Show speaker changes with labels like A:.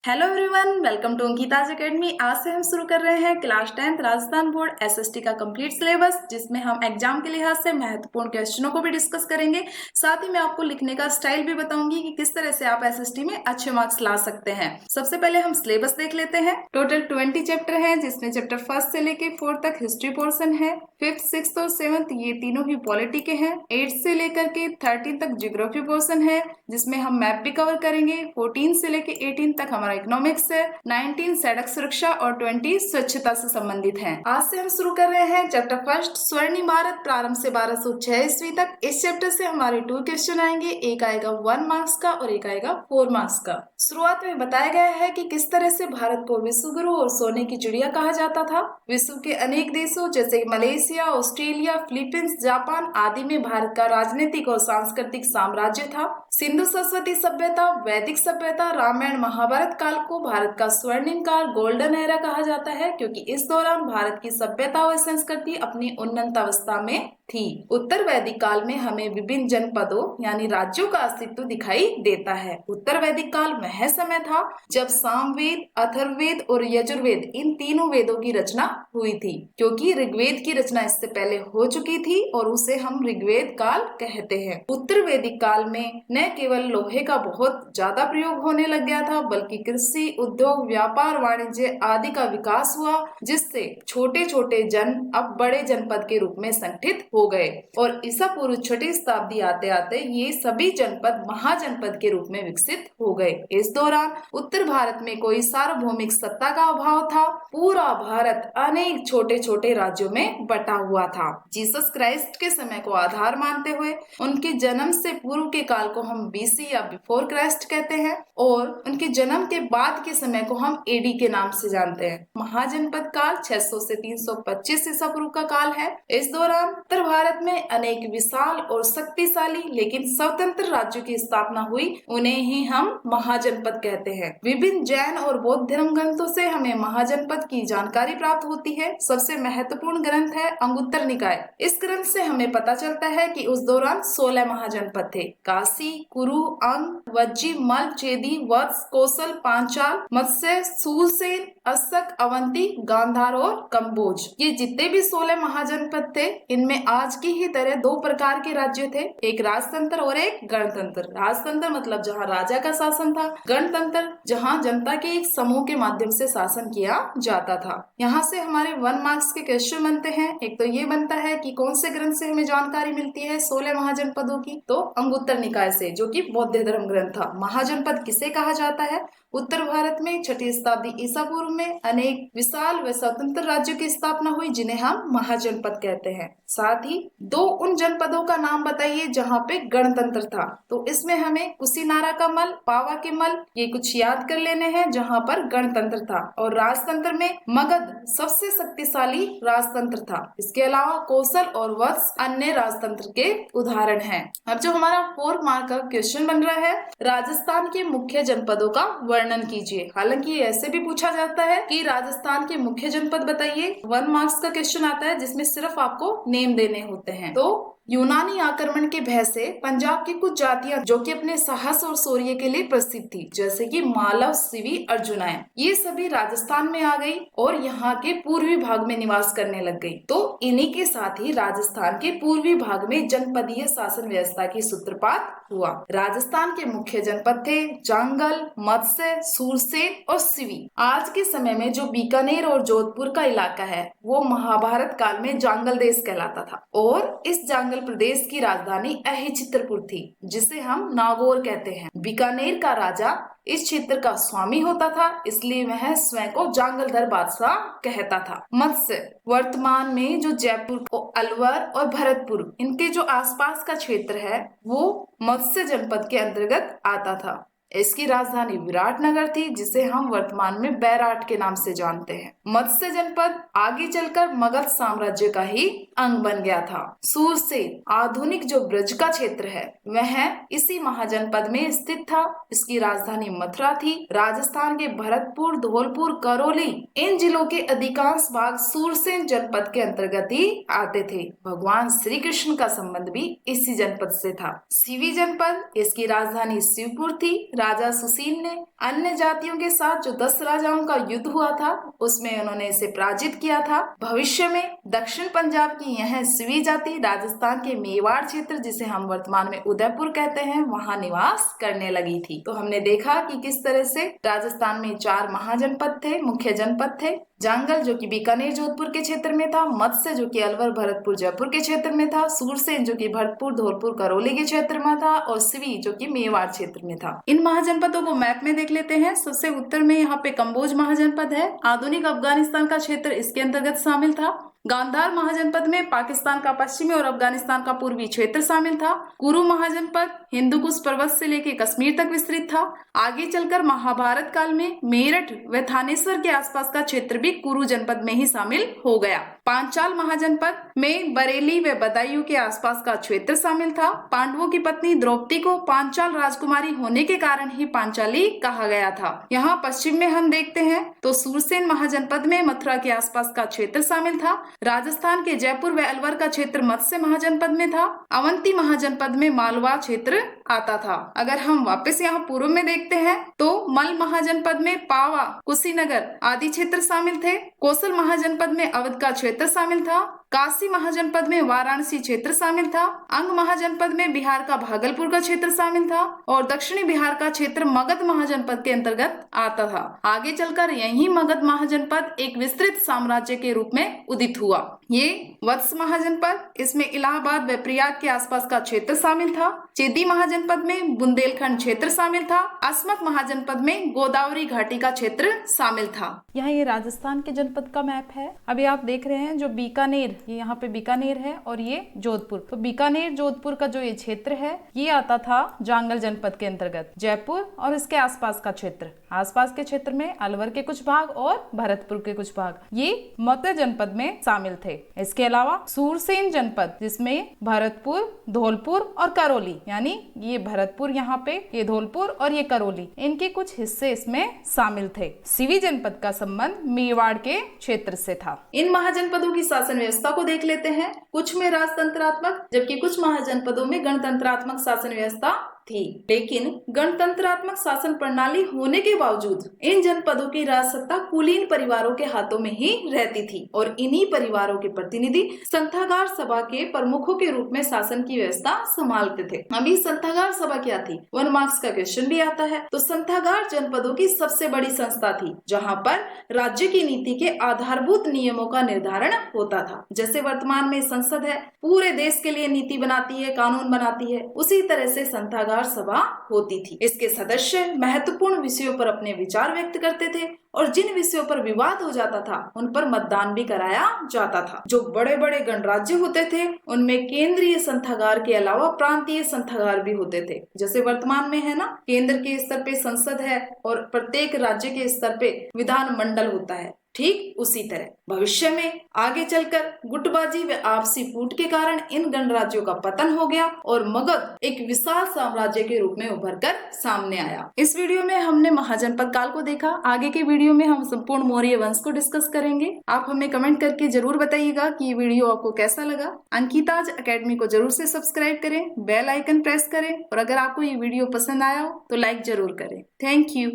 A: Hello everyone, welcome to Ankita's academy. आज से हम शुरू कर रहे हैं class 10th Rajasthan board SST का कंप्लीट सिलेबस, जिसमें हम एग्जाम के लिहाज से महत्वपूर्ण क्वेश्चनों को भी डिस्कस करेंगे। साथ ही मैं आपको लिखने का स्टाइल भी बताऊंगी कि किस तरह से आप एसएसटी में अच्छे मार्क्स ला सकते हैं। सबसे पहले हम सिलेबस देख लेते हैं। टोटल 20 चैप्टर है, जिसमें चैप्टर 1 से लेके 4 तक हिस्ट्री पोर्सन है। 5th, 6th और 7th ये तीनों ही पॉलिटी के हैं। 8 से लेकर के 13 तक ज्योग्राफी पोर्सन है, जिसमें हम मैप भी कवर करेंगे। 14 से लेके 18 तक हमारा इकोनॉमिक्स है। 19 सड़क सुरक्षा और 20 स्वच्छता से संबंधित है। आज से हम शुरू कर रहे हैं चैप्टर 1 स्वर्णिम भारत प्रारंभ से 1206 ईस्वी तक। इस चैप्टर से हमारे 2 क्वेश्चन आएंगे, एक आएगा 1 मार्क्स का और एक आएगा 4 मार्क्स का। शुरुआत में बताया गया है कि किस तरह से भारत को विश्व गुरु और सोने की चिड़िया कहा जाता था। विश्व के अनेक देशों जैसे मलेशिया, ऑस्ट्रेलिया, फिलीपींस, जापान आदि में भारत का राजनीतिक और सांस्कृतिक साम्राज्य था। सिंधु सरस्वती सभ्यता, वैदिक सभ्यता, रामायण महाभारत काल को भारत का स्वर्णिम काल गोल्डन एरा कहा जाता है, क्योंकि इस दौरान भारत की सभ्यता और संस्कृति अपनी उन्नत अवस्था में थी। उत्तर वैदिक काल में हमें विभिन्न जनपदों यानी राज्यों का अस्तित्व दिखाई देता है। उत्तर वैदिक काल वह समय था जब सामवेद, अथर्ववेद और यजुर्वेद इन तीनों वेदों की रचना हुई थी, क्योंकि ऋग्वेद की रचना इससे पहले हो चुकी थी और उसे हम ऋग्वेद काल कहते हैं। उत्तर वैदिक काल में न केवल लोहे का बहुत ज्यादा प्रयोग होने लग गया था, बल्कि कृषि, उद्योग, व्यापार, वाणिज्य आदि का विकास हुआ, जिससे छोटे छोटे जन अब बड़े जनपद के रूप में संगठित हो गए और ईसा पूर्व 6वीं शताब्दी आते आते ये सभी जनपद महाजनपद के रूप में विकसित हो गए। इस दौरान उत्तर भारत में कोई सार्वभौमिक सत्ता का अभाव था। पूरा भारत अनेक छोटे छोटे राज्यों में बटा हुआ था। जीसस क्राइस्ट के समय को आधार मानते हुए उनके जन्म से पूर्व के काल को हम बीसी या बिफोर क्राइस्ट कहते हैं और उनके जन्म के बाद के समय को हम एडी के नाम से जानते हैं। महाजनपद काल 600 से 325 ईसा पूर्व का काल है। इस दौरान उत्तर भारत में अनेक विशाल और शक्तिशाली लेकिन स्वतंत्र राज्यों की स्थापना हुई, उन्हें ही हम महाजनपद कहते हैं। विभिन्न जैन और बौद्ध धर्म ग्रंथों से हमें महाजनपद की जानकारी प्राप्त होती है। सबसे महत्वपूर्ण ग्रंथ है अंगुत्तर निकाय। इस ग्रंथ से हमें पता चलता है कि उस दौरान 16 महाजनपद थे। काशी, कुरु, अंग, वज्जी, मल, चेदी, वत्स, कौशल, पांचाल, मत्स्य, सूरसेन, अस्सक, अवंती, गांधार और कंबोज। ये जितने भी 16 महाजनपद थे, इनमें आज की ही तरह 2 प्रकार के राज्य थे, एक राजतंत्र और एक गणतंत्र। राजतंत्र मतलब जहाँ राजा का शासन था, गणतंत्र जहाँ जनता के एक समूह के माध्यम से शासन किया जाता था। यहाँ से हमारे 1 मार्क्स के क्वेश्चन बनते हैं। एक तो ये बनता है कि कौन से ग्रंथ से हमें जानकारी मिलती है 16 महाजनपदों की, तो अंगुत्तर निकाय से, जो कि बौद्ध धर्म ग्रंथ था। महाजनपद किसे कहा जाता है? उत्तर भारत में 6वीं शताब्दी ईसा पूर्व में अनेक विशाल व स्वतंत्र राज्यों की स्थापना हुई, जिन्हें हम महाजनपद कहते हैं। साथ ही 2 उन जनपदों का नाम बताइए जहाँ पे गणतंत्र था। तो इसमें हमें कुशीनारा का मल, पावा के मल, ये कुछ याद कर लेने हैं जहाँ पर गणतंत्र था। और राजतंत्र में मगध सबसे शक्तिशाली राजतंत्र था। इसके अलावा कौशल और वत्स अन्य राजतंत्र के उदाहरण हैं। अब जो हमारा 4 मार्क का क्वेश्चन बन रहा है, राजस्थान के मुख्य जनपदों का वर्णन कीजिए। हालांकि ऐसे भी पूछा जाता है कि राजस्थान के मुख्य जनपद बताइए। 1 मार्क्स का क्वेश्चन आता है जिसमें सिर्फ आपको नेम देने होते हैं। तो यूनानी आक्रमण के भय से पंजाब की कुछ जातियां जो कि अपने साहस और शौर्य के लिए प्रसिद्ध थी, जैसे कि मालव, सिवी, अर्जुनाएं, ये सभी राजस्थान में आ गई और यहाँ के पूर्वी भाग में निवास करने लग गई। तो इन्हीं के साथ ही राजस्थान के पूर्वी भाग में जनपदीय शासन व्यवस्था की सूत्रपात हुआ। राजस्थान के मुख्य जनपद थे जांगल, मत्स्य, सूरसेन और सिवी। आज के समय में जो बीकानेर और जोधपुर का इलाका है, वो महाभारत काल में जांगल देश कहलाता था और इस जांगल प्रदेश की राजधानी अहिचित्रपुर थी, जिसे हम नागौर कहते हैं। बीकानेर का राजा इस क्षेत्र का स्वामी होता था, इसलिए वह स्वयं को जांगलधर बादशाह कहता था। मत्स्य वर्तमान में जो जयपुर, अलवर और भरतपुर, इनके जो आसपास का क्षेत्र है, वो मत्स्य जनपद के अंतर्गत आता था। इसकी राजधानी विराटनगर थी, जिसे हम वर्तमान में बैराट के नाम से जानते हैं। मत्स्य जनपद आगे चलकर मगध साम्राज्य का ही अंग बन गया था। सूरसेन आधुनिक जो ब्रज का क्षेत्र है, वह इसी महाजनपद में स्थित था। इसकी राजधानी मथुरा थी। राजस्थान के भरतपुर, धौलपुर, करौली, इन जिलों के अधिकांश भाग सूरसेन जनपद के अंतर्गत ही आते थे। भगवान श्री कृष्ण का संबंध भी इसी जनपद से था। सिवी जनपद, इसकी राजधानी शिवपुर थी। राजा सुशील ने अन्य जातियों के साथ जो 10 राजाओं का युद्ध हुआ था उसमें उन्होंने इसे पराजित किया था। भविष्य में दक्षिण पंजाब की यह स्वी जाति राजस्थान के मेवाड़ क्षेत्र, जिसे हम वर्तमान में उदयपुर कहते हैं, वहां निवास करने लगी थी। तो हमने देखा कि किस तरह से राजस्थान में 4 महाजनपद थे, मुख्य जनपद थे। जांगल जो कि बीकानेर जोधपुर के क्षेत्र में था, मत्स्य जो कि अलवर भरतपुर जयपुर के क्षेत्र में था, सूरसेन जो कि भरतपुर धौलपुर करौली के क्षेत्र में था और स्वी जो कि मेवाड़ क्षेत्र में था। इन महाजनपदों को मैप में देख लेते हैं। सबसे उत्तर में यहाँ पे कंबोज महाजनपद है। आधुनिक अफगानिस्तान का क्षेत्र इसके अंतर्गत शामिल था। गांधार महाजनपद में पाकिस्तान का पश्चिमी और अफगानिस्तान का पूर्वी क्षेत्र शामिल था। कुरु महाजनपद हिंदू कुश पर्वत से लेकर कश्मीर तक विस्तृत था। आगे चलकर महाभारत काल में मेरठ व थानेश्वर के आसपास का क्षेत्र भी कुरु जनपद में ही शामिल हो गया। पांचाल महाजनपद में बरेली व बदायूं के आसपास का क्षेत्र शामिल था। पांडवों की पत्नी द्रौपदी को पांचाल राजकुमारी होने के कारण ही पांचाली कहा गया था। यहाँ पश्चिम में हम देखते हैं तो सूरसेन महाजनपद में मथुरा के आसपास का क्षेत्र शामिल था। राजस्थान के जयपुर व अलवर का क्षेत्र मत्स्य महाजनपद में था। अवंती महाजनपद में मालवा क्षेत्र आता था। अगर हम वापस यहाँ पूर्व में देखते हैं तो मल महाजनपद में पावा, कुशीनगर आदि क्षेत्र शामिल थे। कौशल महाजनपद में अवध का क्षेत्र शामिल था। काशी महाजनपद में वाराणसी क्षेत्र शामिल था। अंग महाजनपद में बिहार का भागलपुर का क्षेत्र शामिल था और दक्षिणी बिहार का क्षेत्र मगध महाजनपद के अंतर्गत आता था। आगे चलकर यही मगध महाजनपद एक विस्तृत साम्राज्य के रूप में उदित हुआ। ये वत्स महाजनपद, इसमें इलाहाबाद व प्रयाग के आसपास का क्षेत्र शामिल था। चेदी महाजनपद में बुंदेलखंड क्षेत्र शामिल था। अस्मक महाजनपद में गोदावरी घाटी का क्षेत्र शामिल था। यहाँ ये राजस्थान के जनपद का मैप है। अभी आप देख रहे हैं जो बीकानेर, ये यहाँ पे बीकानेर है और ये जोधपुर। तो बीकानेर जोधपुर का जो ये क्षेत्र है ये आता था जांगल जनपद के अंतर्गत। जयपुर और इसके आसपास का क्षेत्र, आसपास के क्षेत्र में अलवर के कुछ भाग और भरतपुर के कुछ भाग ये मध्य जनपद में शामिल थे। इसके अलावा सूरसेन जनपद, जिसमें भरतपुर, धौलपुर और करौली, यानी ये भरतपुर यहाँ पे, ये धौलपुर और ये करौली, इनके कुछ हिस्से इसमें शामिल थे। सिवी जनपद का संबंध मेवाड़ के क्षेत्र से था। इन महाजनपदों की शासन व्यवस्था को देख लेते हैं। कुछ में राजतंत्रात्मक जबकि कुछ महाजनपदों में गणतंत्रात्मक शासन व्यवस्था थी। लेकिन गणतंत्रात्मक शासन प्रणाली होने के बावजूद इन जनपदों की राजसत्ता कुलीन परिवारों के हाथों में ही रहती थी और इन्हीं परिवारों के प्रतिनिधि संथागार सभा के प्रमुखों के रूप में शासन की व्यवस्था संभालते थे। अभी संथागार सभा क्या थी, 1 मार्क्स का क्वेश्चन भी आता है। तो संथागार जनपदों की सबसे बड़ी संस्था थी जहाँ पर राज्य की नीति के आधारभूत नियमों का निर्धारण होता था। जैसे वर्तमान में संसद है, पूरे देश के लिए नीति बनाती है, कानून बनाती है, उसी तरह से संथागार सभा होती थी। इसके सदस्य महत्वपूर्ण विषयों पर अपने विचार व्यक्त करते थे और जिन विषयों पर विवाद हो जाता था उन पर मतदान भी कराया जाता था। जो बड़े बड़े गणराज्य होते थे उनमें केंद्रीय संथागार के अलावा प्रांतीय संथागार भी होते थे। जैसे वर्तमान में है ना, केंद्र के स्तर पे संसद है और प्रत्येक राज्य के स्तर पे विधान मंडल होता है। ठीक उसी तरह भविष्य में आगे चलकर गुटबाजी व आपसी फूट के कारण इन गणराज्यों का पतन हो गया और मगध एक विशाल साम्राज्य के रूप में उभरकर सामने आया। इस वीडियो में हमने महाजनपद काल को देखा। आगे के वीडियो में हम संपूर्ण मौर्य वंश को डिस्कस करेंगे। आप हमें कमेंट करके जरूर बताइएगा कि ये वीडियो आपको कैसा लगा। अंकिताज एकेडमी को जरूर से सब्सक्राइब करें, बेल आइकन प्रेस करें और अगर आपको ये वीडियो पसंद आया हो तो लाइक जरूर करें। Thank you.